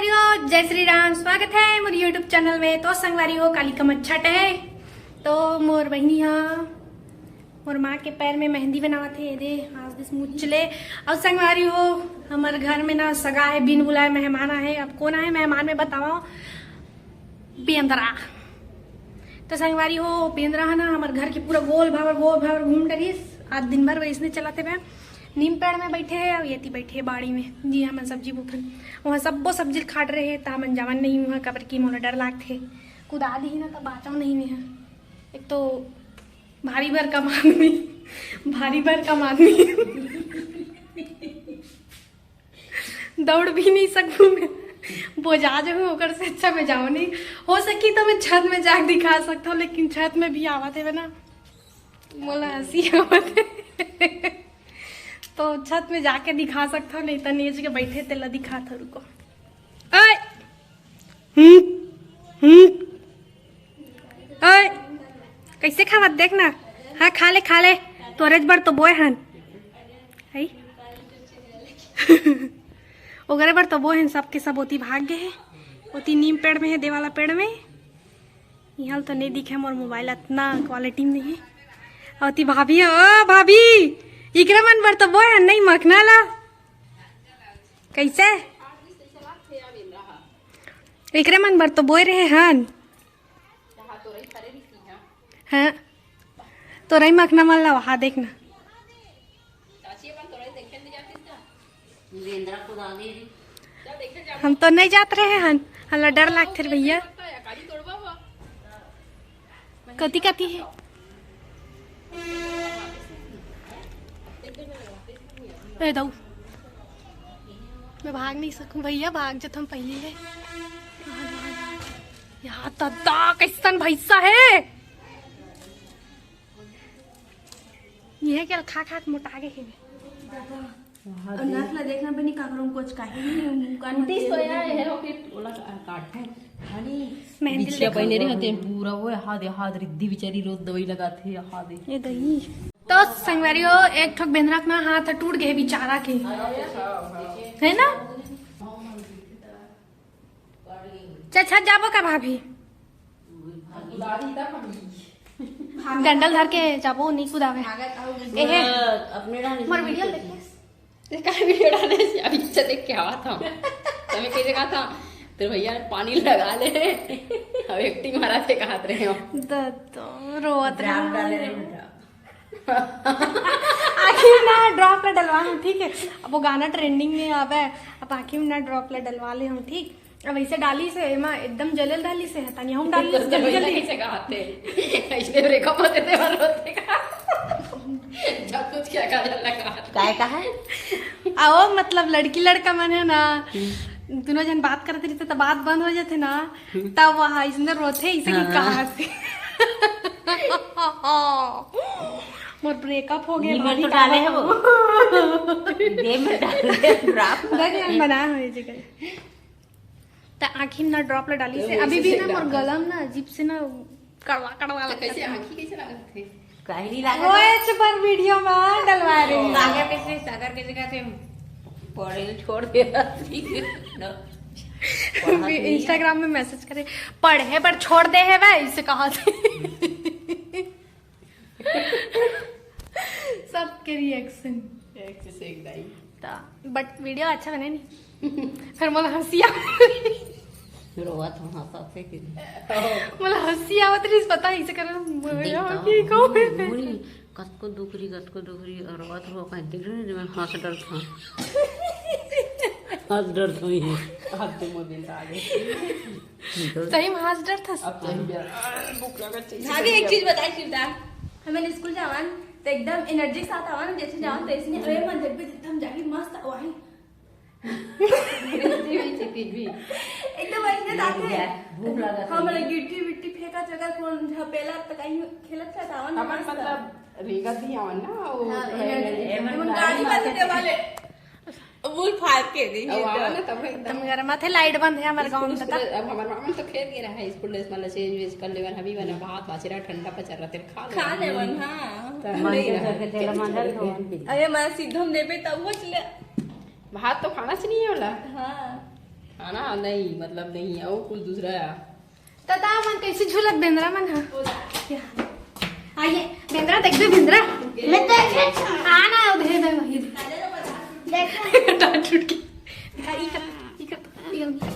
संगवारी हो, जय श्री राम। स्वागत है मोर यूट्यूब चैनल में। तो संगवारी हो, काली का मच्छट है तो मोर बहनी हाँ मोर माँ के पैर में मेहंदी बनावत है। दे आज दिस मुचले और संगवारी हो, हमारे घर में ना सगा है, बिन बुलाए मेहमान है। अब कौन है मेहमान में बताओ? पेंद्रा। तो संगवारी हो, पेंद्रा है ना हमारे घर के पूरा गोल भावर घूम डरी। आज दिन भर वैसने चलाते हुए नीम पेड़ में बैठे है और ये बैठे बाड़ी में। जी हम सब्जी बुथन वहाँ सबो सब्जी खाट रहे है। तामन जावन नहीं हुआ कबर की मोला डर लागते कुदा दी ना तब बाँचाओ नहीं में है। एक तो भारी भर कम आदमी दौड़ भी नहीं सकूँ मैं, बोझा जाऊँ ओकर से अच्छा मैं जाऊँ नहीं। हो सकी तो मैं छत में जाके दिखा सकता हूँ, लेकिन छत में भी आवत है ना मोला हंसी आवत है तो छत में जाके दिखा सकता हूँ, नहीं तो नीचे के बैठे तेला दिखा था। रुको ओए ओए कैसे खावत देख ना। हाँ खा ले तोरेज बर तो बोए हन है ओगरे बर तो बोए हन। सबके सब ओती भाग गए है। ओती नीम पेड़ में है, देवाला पेड़ में। यहाँ तो नहीं दिखे मोर मोबाइल इतना क्वालिटी में नहीं है। ओती भाभी है, ओ भाभी इकरा मन बर तो बोए हन नहीं मखना ला कैसे इकरे मन बर तो बोए रहे हन। हाँ तो रही मखना मन ला वहाँ देखना। हम तो नहीं जात रहे हन, हल्ला डर लागते भैया। कति कति है ए दऊ मैं भाग नहीं सकूं भैया, भाग जत हम पहले ले। यहाँ तद्दा कैसन भैसा है ये क्या खा खा मोटा गए हैं। और नखला देखना बनी काकरों कुछ काहे नहीं कांटी सोया है ओके ओला काट है खाली मेहंदी बिछिया पहले रे हते पूरा वो हाथ रिद्धि बेचारी रोज दवाई लगाते है हाथ ये दही। तो संगवारी हो, एक ठोक बेंद्रक ना हाथ टूट गए बेचारा के है ना। अच्छा जाबो का भाभी डंडल धर के जाबो नहीं कुदावे एहे अपने मोर वीडियो देखिए इसका वीडियो डालने से अभी अच्छा देख के आवा था तो मैं कैसे कहा था तेरे भैया ने पानी लगा ले अब एक्टिंग मारा थे कहा रहे हो तो रोत ड्राम डाले रे बेटा आखिर ना ड्रॉप ला डलवा हम ठीक है। अब वो गाना ट्रेंडिंग में आवे, अब आखिर ना ड्रॉप ला डलवा ले हम ठीक। अब ऐसे डाली से एमा एकदम जलेल डाली से है तानी हम डाली से जल्दी जल्दी कैसे कहते इसलिए ब्रेकअप होते थे और रोते का जब कुछ क्या कहा काय का है आओ मतलब लड़की लड़का मन है ना दोनों जन बात करते रहते तो बात बंद हो जाते ना तब वहाँ इसने रोते इसे की कहा से मोर ब्रेकअप हो गया नीमर तो डाले है वो दे में डाले ड्रॉप देख बना है जगह तो आखिर ना ड्रॉप ला डाली से अभी भी ना मोर गलम ना अजीब से ना कड़वा कैसे आंखी कैसे लगते थे काहे नहीं लागे ओए पर वीडियो में डलवा रही सागर कैसे कहते हैं पढ़े छोड़ दे इंस्टाग्राम में मैसेज करे पढ़े पर छोड़ दे है वह इसे कहा सबके रिएक्शन एक से एक दाई बट वीडियो अच्छा बने नहीं फिर मोला हंसी रोवा तो हंसा से कि मोला हंसी आवत रही पता इसे करे कतको दुखरी और रोवा तो कहीं देख रहे हैं मैं हंस डर था हंस डर तो ही है हाथ तो मोबाइल आ गए सही में हंस डर था। अब तो भूख लगा चाहिए आगे एक चीज बताई शिवदान हमें स्कूल जावन तो एकदम एनर्जी के साथ आवन जैसे जावन तो इसने अरे मन जब भी एकदम जाके मस्त वही भी एकदम ऐसे जाते भूख लगा हम लोग गिट्टी विट्टी फेंका चका कौन झपेला तो कहीं खेलत था आवन अपन मतलब रीगा थी आवन ना वो गाड़ी वाले वाले वो फाड़ के दी अब आवा ना तब एकदम तुम घर माथे लाइट बंद है हमारे गांव में पता अब हमारे मामा तो खेल गया है स्कूल ड्रेस मतलब चेंज वेज कर लेवन हबी बना भात बाचरा ठंडा पचर रहा तेरे खा लेवन हां मन अरे मैं सीधम देबे तब वो चले भात तो खाना चाहिए होला हां हाँ ना, नहीं मतलब नहीं है वो, कुछ दूसरा है। तता मन कैसे झूलत बेंद्रा मन हा आइए बेंद्रा देख दे बेंद्रा मैं तो हाँ ना उधर दे वही देखो डांट छूट के दिखा ई कर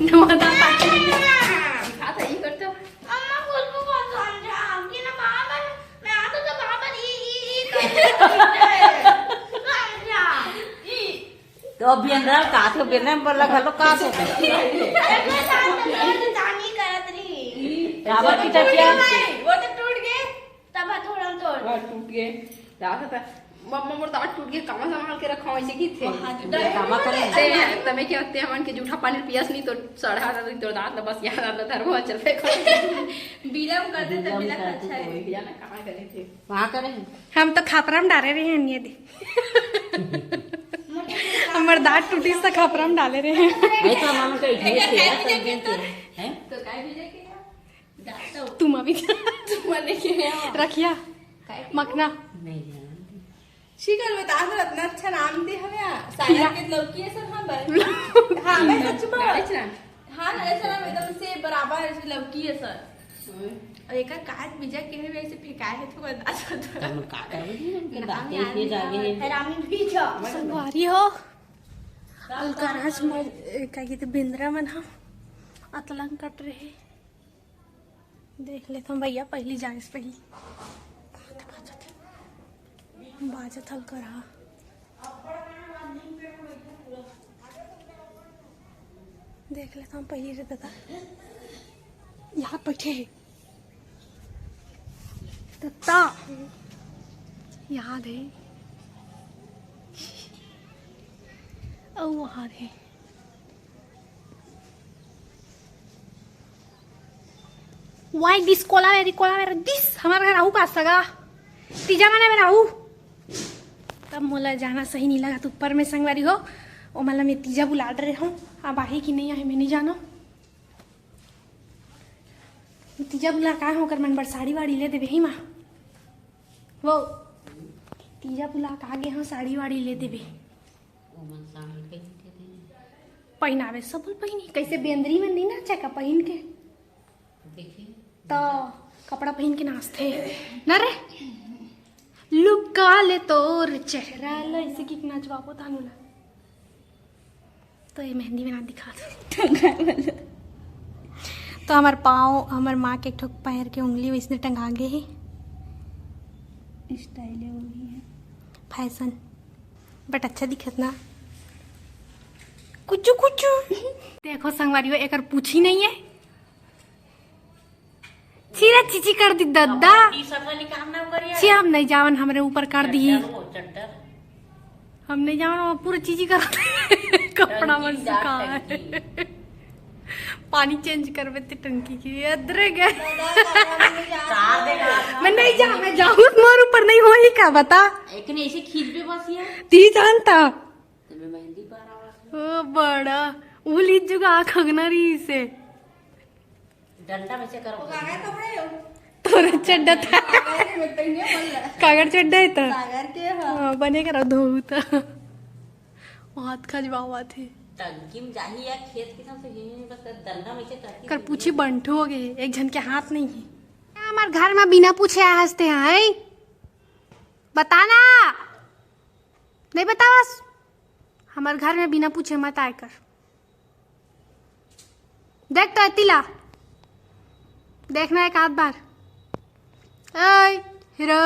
नवादा दिखा था ये करते हो। अम्मा खुशबू बहुत समझा कि ना बाबा मैं आता तो बाबा ई समझा तो बेंद्रा का तो बेंद्रा बोला घलो का से मैं साथ में जानी करत रही रावण की टटिया वो तो टूट गए तब थोड़ा तोड़ और टूट गए रात था मम्मा मोर दांत टूट गए, कमा संभाल के रखा ऐसे की थे कामा करे तमे क्या होते हैं मन के जूठा पानी पियास नहीं तो सड़ा तो दांत न बस याद आता था वो चलते बिलम करते तो बिलम अच्छा है जाना कहाँ करे थे वहां करे हम तो खापरा में डाले रहे हैं ये दे हमार दांत टूटी से खापरा में डाले रहे हैं नहीं तो मामा के इधर से हैं तो काय भी लेके तुम अभी तुम लेके रखिया मखना नहीं जाना शिकर बता दो इतना अच्छा नाम दे हमें साया के लौकी है सर हम बर हां मैं सच में हां ना ऐसा नाम एकदम से बराबर ऐसे लौकी है सर और एक काट बीजा के में ऐसे फेंकाए है तो अंदाजा तो हम का करे के दाते ये जागे है रामी बीजा संगवारी हो अलकाराज मर का ये तो बिंद्रा मन हम अतलंग कट रहे देख ले तुम भैया पहली जाए से पहली बाजत हल करा देख ले तुम पहली रे दादा यहाँ बैठे दत्ता यहाँ दे ओ वहाँ दे वाई दिस कोला मेरा दिस हमारा घर आहू का सगा तीजा मैंने मेरा आहू तब मोला जाना सही नहीं लगा तो ऊपर में संगवारी हो और मतलब मैं तीजा बुला रहे हूँ अब आही कि नहीं आए मैं नहीं जानो तीजा बुला का होकर मन बड़ साड़ी वाड़ी ले देवे ही माँ वो तीजा बुला का आगे हाँ साड़ी वाड़ी ले देवे ओ मन सामने के दे पहनावे सब बोल पहनी कैसे बेंदरी में नहीं ना चेका पहन के देखिए तो कपड़ा पहन के नाचते ना रे लुका ले तोर चेहरा ला ऐसे की नाचवाबो तानू ला तो ये मेहंदी बना दिखा दो तो हमार पाँव हमार माँ के ठोक पैर के उंगली वैसे टंगा गए है स्टाइल है वही है फैशन बट अच्छा दिखत ना कुछ कुछ देखो संगवारी एक पूछी नहीं है चीरा चीची कर दी दद्दा टी शर्ट वाली काम ना करिए छी हम नहीं जावन हमरे ऊपर कर दी चट्टर हम नहीं जावन पूरा चीजी कर कपड़ा मन सुखा है पानी चेंज करवे ते टंकी की अदरे गए चार देगा मैं नहीं जा मैं जाऊं मोर ऊपर नहीं होई का बता एक ने ऐसे खींच पे बस ये ती जानता तो मैं मेहंदी पारा ओ बड़ा उली जुगा खगना री से डंडा में से करो कपड़े हो तोरा चड्डा था मैं पहने बोल कागर चड्डा है तो सागर के हां बने कर धोत हाथ खजवावा थे टंकी में जाही या खेत के साथ ये बस डंडा में से करती कर पूछी बंटू हो गए एक जन के हाथ नहीं है हमारे घर में बिना पूछे हंसते हैं बताना नहीं बता बस हमारे घर में बिना पूछे मत आए कर देख तो तिला देखना एक आध बार हीरो